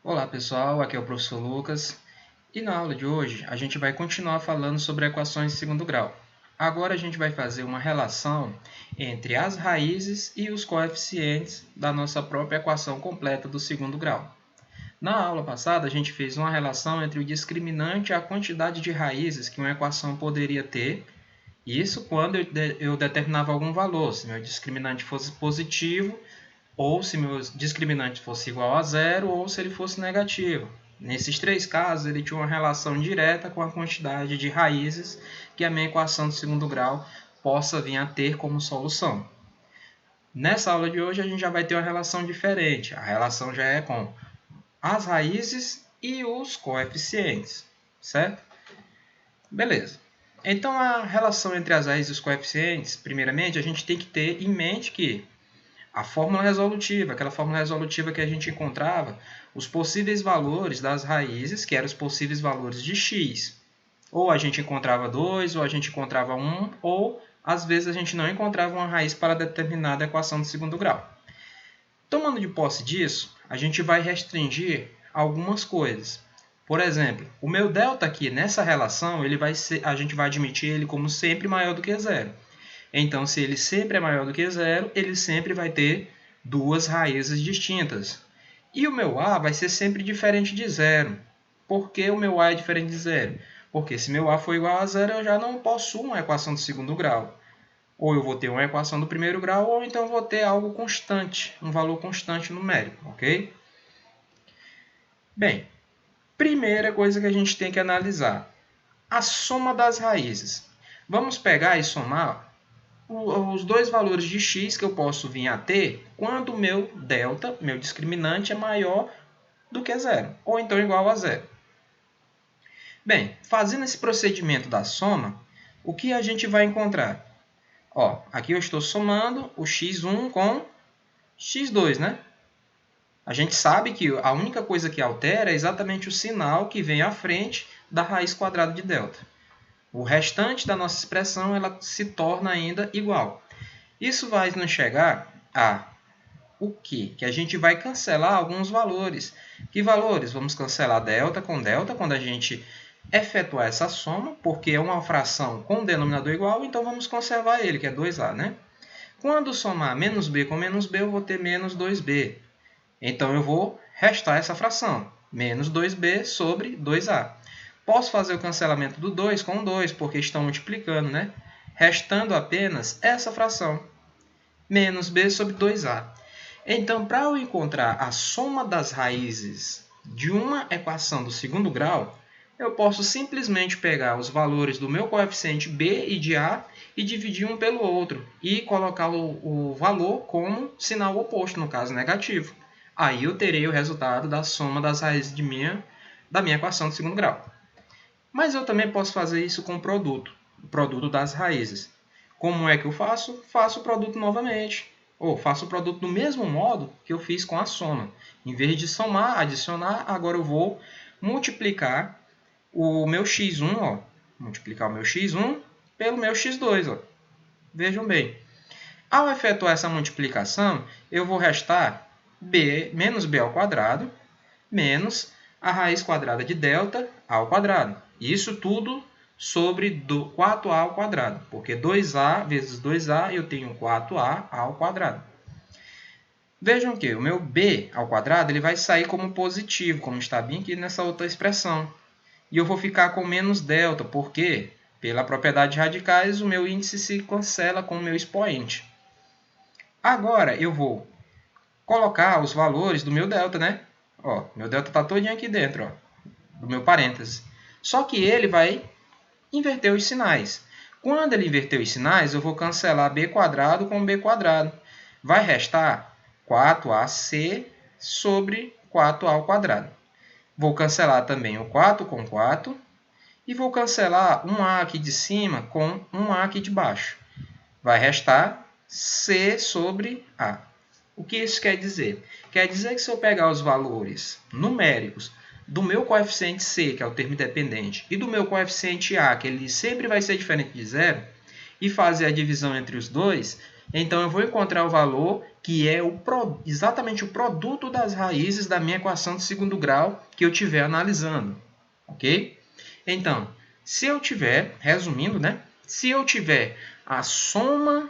Olá pessoal, aqui é o professor Lucas e na aula de hoje a gente vai continuar falando sobre equações de segundo grau. Agora a gente vai fazer uma relação entre as raízes e os coeficientes da nossa própria equação completa do segundo grau. Na aula passada a gente fez uma relação entre o discriminante e a quantidade de raízes que uma equação poderia ter, isso quando eu determinava algum valor, se meu discriminante fosse positivo, ou se meu discriminante fosse igual a zero, ou se ele fosse negativo. Nesses três casos, ele tinha uma relação direta com a quantidade de raízes que a minha equação de segundo grau possa vir a ter como solução. Nessa aula de hoje, a gente já vai ter uma relação diferente. A relação já é com as raízes e os coeficientes, certo? Beleza. Então, a relação entre as raízes e os coeficientes, primeiramente, a gente tem que ter em mente que a fórmula resolutiva, aquela fórmula resolutiva que a gente encontrava os possíveis valores das raízes, que eram os possíveis valores de x. Ou a gente encontrava 2, ou a gente encontrava 1, ou às vezes a gente não encontrava uma raiz para determinada equação de segundo grau. Tomando de posse disso, a gente vai restringir algumas coisas. Por exemplo, o meu delta aqui nessa relação, a gente vai admitir ele como sempre maior do que zero. Então, se ele sempre é maior do que zero, ele sempre vai ter duas raízes distintas. E o meu A vai ser sempre diferente de zero. Por que o meu A é diferente de zero? Porque se meu A for igual a zero, eu já não possuo uma equação do segundo grau. Ou eu vou ter uma equação do primeiro grau, ou então eu vou ter algo constante, um valor constante numérico, ok? Bem, primeira coisa que a gente tem que analisar, a soma das raízes. Vamos pegar e somar os dois valores de x que eu posso vir a ter quando o meu delta, meu discriminante, é maior do que zero, ou então igual a zero. Bem, fazendo esse procedimento da soma, o que a gente vai encontrar? Ó, aqui eu estou somando o x1 com x2, né? A gente sabe que a única coisa que altera é exatamente o sinal que vem à frente da raiz quadrada de delta. O restante da nossa expressão ela se torna ainda igual. Isso vai nos chegar a o quê? Que a gente vai cancelar alguns valores. Que valores? Vamos cancelar delta com delta quando a gente efetuar essa soma, porque é uma fração com denominador igual, então vamos conservar ele, que é 2a, né? Quando somar menos b com menos b, eu vou ter menos 2b. Então, eu vou restar essa fração, menos 2b sobre 2a. Posso fazer o cancelamento do 2 com 2, porque estão multiplicando, né? Restando apenas essa fração, menos b sobre 2a. Então, para eu encontrar a soma das raízes de uma equação do segundo grau, eu posso simplesmente pegar os valores do meu coeficiente b e de a e dividir um pelo outro e colocar o valor como sinal oposto, no caso negativo. Aí eu terei o resultado da soma das raízes da minha equação de segundo grau. Mas eu também posso fazer isso com o produto das raízes. Como é que eu faço? Faço o produto novamente. Ou faço o produto do mesmo modo que eu fiz com a soma. Em vez de somar, adicionar, agora eu vou multiplicar o meu x1, ó, multiplicar o meu x1 pelo meu x2. Ó. Vejam bem. Ao efetuar essa multiplicação, eu vou restar menos b ao quadrado menos a raiz quadrada de delta ao quadrado. Isso tudo sobre 4a ao quadrado, porque 2a vezes 2a eu tenho 4a ao quadrado. Vejam que o meu b ao quadrado ele vai sair como positivo, como está bem aqui nessa outra expressão. E eu vou ficar com menos delta, porque, pela propriedade de radicais, o meu índice se cancela com o meu expoente. Agora, eu vou colocar os valores do meu delta, né? Ó, meu delta está todinho aqui dentro, ó, do meu parêntese. Só que ele vai inverter os sinais. Quando ele inverter os sinais, eu vou cancelar b quadrado com b quadrado. Vai restar 4ac sobre 4a ao quadrado. Vou cancelar também o 4 com 4 e vou cancelar um a aqui de cima com um a aqui de baixo. Vai restar c sobre a. O que isso quer dizer? Quer dizer que se eu pegar os valores numéricos do meu coeficiente c, que é o termo independente, e do meu coeficiente a, que ele sempre vai ser diferente de zero, e fazer a divisão entre os dois, Então, eu vou encontrar o valor que é exatamente o produto das raízes da minha equação de segundo grau que eu estiver analisando. Ok? Então, se eu tiver, resumindo, né? Se eu tiver a soma,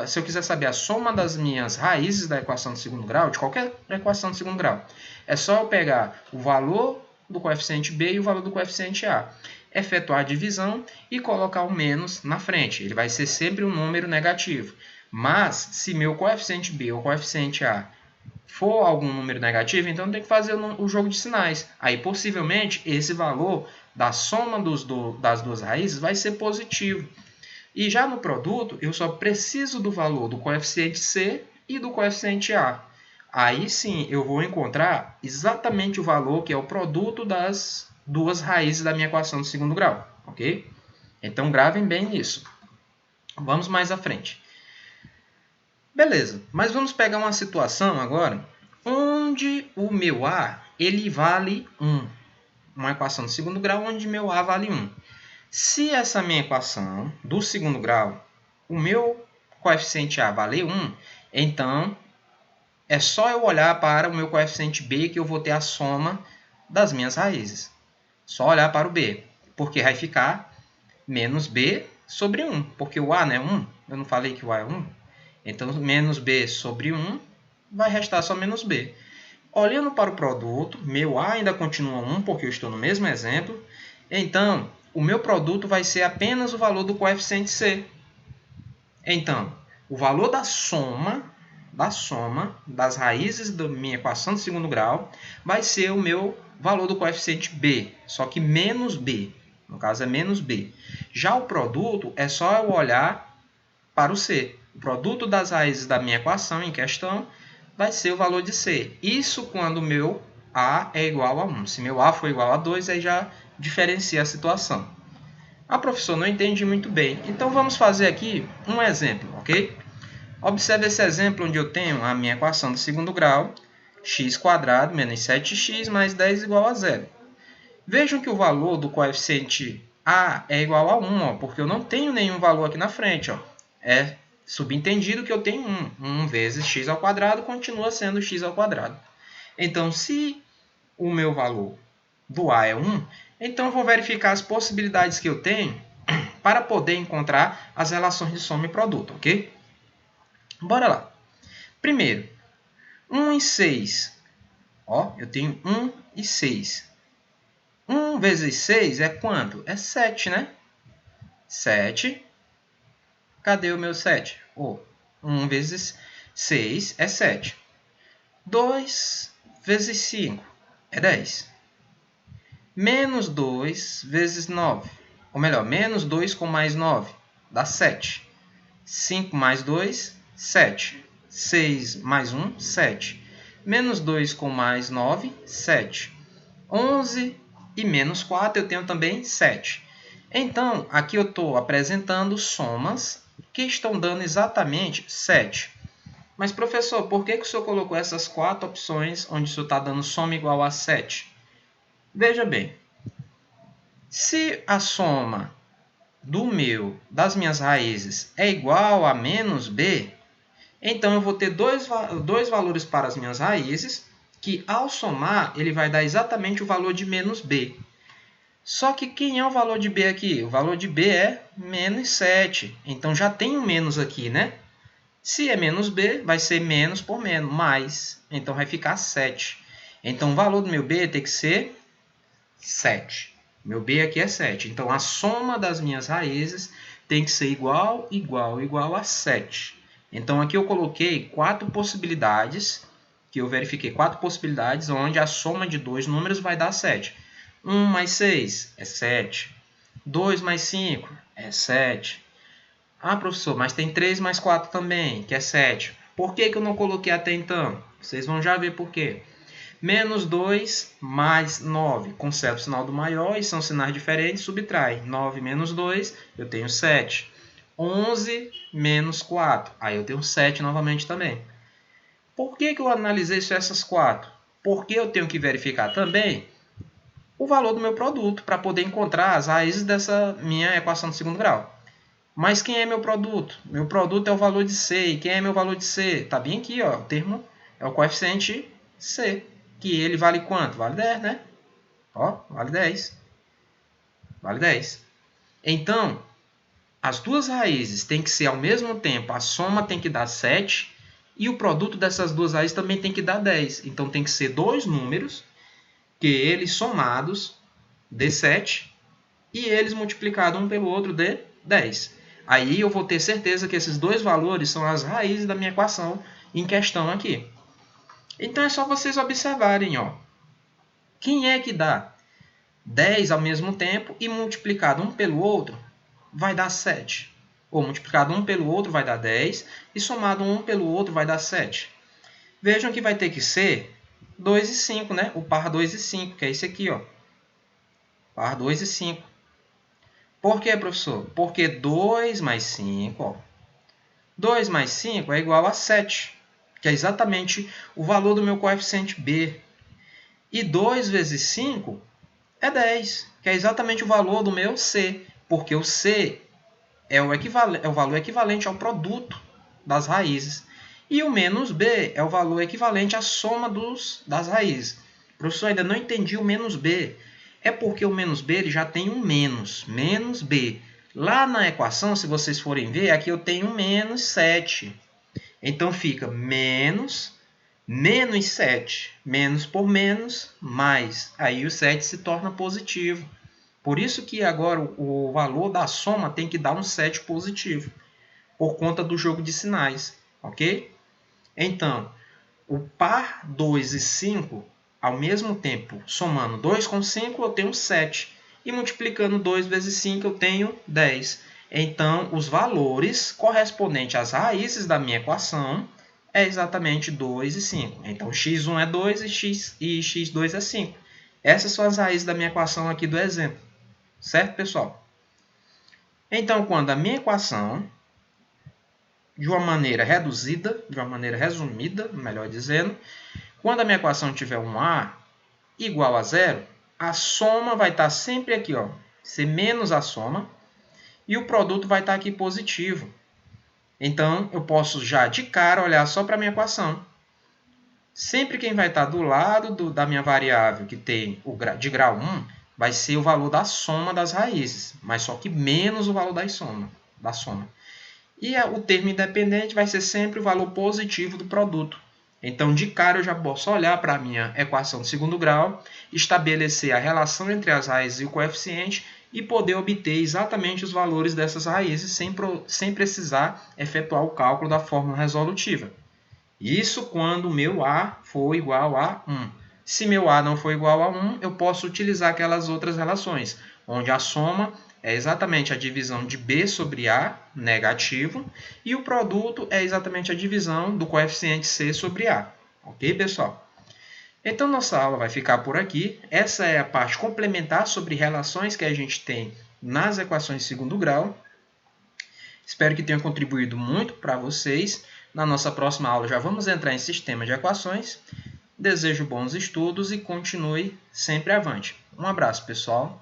se eu quiser saber a soma das minhas raízes da equação de segundo grau, de qualquer equação de segundo grau, é só eu pegar o valor do coeficiente B e o valor do coeficiente A, efetuar a divisão e colocar o menos na frente. Ele vai ser sempre um número negativo. Mas, se meu coeficiente B ou coeficiente A for algum número negativo, então eu tenho que fazer o jogo de sinais. Aí, possivelmente, esse valor da soma das duas raízes vai ser positivo. E já no produto, eu só preciso do valor do coeficiente C e do coeficiente A. Aí sim, eu vou encontrar exatamente o valor que é o produto das duas raízes da minha equação de segundo grau, ok? Então, gravem bem isso. Vamos mais à frente. Beleza, mas vamos pegar uma situação agora onde o meu A ele vale 1. Uma equação de segundo grau onde meu A vale 1. Se essa minha equação do segundo grau, o meu coeficiente A vale 1, então é só eu olhar para o meu coeficiente B que eu vou ter a soma das minhas raízes. Só olhar para o B, porque vai ficar menos B sobre 1, porque o A não é 1, eu não falei que o A é 1. Então, menos B sobre 1 vai restar só menos B. Olhando para o produto, meu A ainda continua 1, porque eu estou no mesmo exemplo. Então, o meu produto vai ser apenas o valor do coeficiente C. Então, o valor da soma das raízes da minha equação de segundo grau vai ser o meu valor do coeficiente B, só que menos B. No caso, é menos B. Já o produto é só eu olhar para o C. O produto das raízes da minha equação em questão vai ser o valor de C. Isso quando o meu A é igual a 1. Se meu A for igual a 2, aí já diferencia a situação. Ah, professor, não entendi muito bem. Então, vamos fazer aqui um exemplo, ok? Observe esse exemplo onde eu tenho a minha equação de segundo grau, x² menos 7x mais 10 igual a 0. Vejam que o valor do coeficiente A é igual a 1, ó, porque eu não tenho nenhum valor aqui na frente. Ó. É subentendido que eu tenho 1. 1 vezes x² continua sendo x². Então, se o meu valor do A é 1, então eu vou verificar as possibilidades que eu tenho para poder encontrar as relações de soma e produto, ok? Bora lá. Primeiro, 1 e 6. Ó, eu tenho 1 e 6. 1 vezes 6 é quanto? É 7, né? 7. Cadê o meu 7? 1 vezes 6 é 7. 2 vezes 5 é 10. Menos 2 vezes 9. Ou melhor, menos 2 com mais 9 dá 7. 5 mais 2, 7. 6 mais 1, 7. Menos 2 com mais 9, 7. 11 e menos 4 eu tenho também 7. Então, aqui eu estou apresentando somas que estão dando exatamente 7. Mas, professor, por que o senhor colocou essas 4 opções onde o senhor está dando soma igual a 7? Veja bem, se a soma das minhas raízes é igual a menos B, então eu vou ter dois valores para as minhas raízes, que ao somar ele vai dar exatamente o valor de menos B. Só que quem é o valor de B aqui? O valor de B é menos 7. Então já tem um menos aqui, né? Se é menos B, vai ser menos por menos, mais. Então vai ficar 7. Então o valor do meu B tem que ser 7. Meu B aqui é 7. Então a soma das minhas raízes tem que ser igual a 7. Então aqui eu coloquei 4 possibilidades, que eu verifiquei 4 possibilidades, onde a soma de dois números vai dar 7. 1 mais 6 é 7. 2 mais 5 é 7. Ah, professor, mas tem 3 mais 4 também, que é 7. Por que eu não coloquei até então? Vocês vão já ver por quê. Menos 2 mais 9. Conservo o sinal do maior e são sinais diferentes, subtrai. 9 menos 2, eu tenho 7. 11 menos 4. Aí eu tenho 7 novamente também. Por que eu analisei só essas 4? Porque eu tenho que verificar também o valor do meu produto para poder encontrar as raízes dessa minha equação de segundo grau. Mas quem é meu produto? Meu produto é o valor de C. E quem é meu valor de C? Está bem aqui, ó, o termo é o coeficiente C. Que ele vale quanto? Vale 10, né? Ó, vale 10. Vale 10. Então, as duas raízes têm que ser ao mesmo tempo, a soma tem que dar 7 e o produto dessas duas raízes também tem que dar 10. Então, tem que ser dois números que eles somados dê 7 e eles multiplicados um pelo outro dê 10. Aí eu vou ter certeza que esses dois valores são as raízes da minha equação em questão aqui. Então, é só vocês observarem, ó. Quem é que dá 10 ao mesmo tempo e multiplicado um pelo outro vai dar 7. Ou multiplicado um pelo outro vai dar 10 e somado um pelo outro vai dar 7. Vejam que vai ter que ser 2 e 5, né? O par 2 e 5, que é esse aqui, ó. Par 2 e 5. Por que, professor? Porque 2 mais 5, ó. 2 mais 5 é igual a 7, que é exatamente o valor do meu coeficiente B. E 2 vezes 5 é 10, que é exatamente o valor do meu C, porque o C é o valor equivalente ao produto das raízes. E o menos B é o valor equivalente à soma das raízes. Professor, ainda não entendi o menos B. É porque o menos B ele já tem um menos B. Lá na equação, se vocês forem ver, aqui eu tenho menos 7. Então fica menos 7. Menos por menos, mais. Aí o 7 se torna positivo. Por isso que agora o valor da soma tem que dar um 7 positivo, por conta do jogo de sinais, ok? Então, o par 2 e 5, ao mesmo tempo, somando 2 com 5, eu tenho 7. E multiplicando 2 vezes 5, eu tenho 10. Então, os valores correspondentes às raízes da minha equação é exatamente 2 e 5. Então, x1 é 2 e x2 é 5. Essas são as raízes da minha equação aqui do exemplo. Certo, pessoal? Então, quando a minha equação, de uma maneira reduzida, de uma maneira resumida, melhor dizendo, quando a minha equação tiver um A igual a zero, a soma vai estar sempre aqui, ó, ser menos a soma, e o produto vai estar aqui positivo. Então, eu posso já de cara olhar só para a minha equação. Sempre quem vai estar do lado da minha variável, que tem de grau 1, vai ser o valor da soma das raízes, mas só que menos o valor da soma. E o termo independente vai ser sempre o valor positivo do produto. Então, de cara, eu já posso olhar para a minha equação de segundo grau, estabelecer a relação entre as raízes e o coeficiente e poder obter exatamente os valores dessas raízes sem precisar efetuar o cálculo da fórmula resolutiva. Isso quando o meu A for igual a 1. Se meu A não for igual a 1, eu posso utilizar aquelas outras relações, onde a soma é exatamente a divisão de B sobre A, negativo, e o produto é exatamente a divisão do coeficiente C sobre A. Ok, pessoal? Então, nossa aula vai ficar por aqui. Essa é a parte complementar sobre relações que a gente tem nas equações de segundo grau. Espero que tenha contribuído muito para vocês. Na nossa próxima aula já vamos entrar em sistema de equações. Desejo bons estudos e continue sempre avante. Um abraço, pessoal.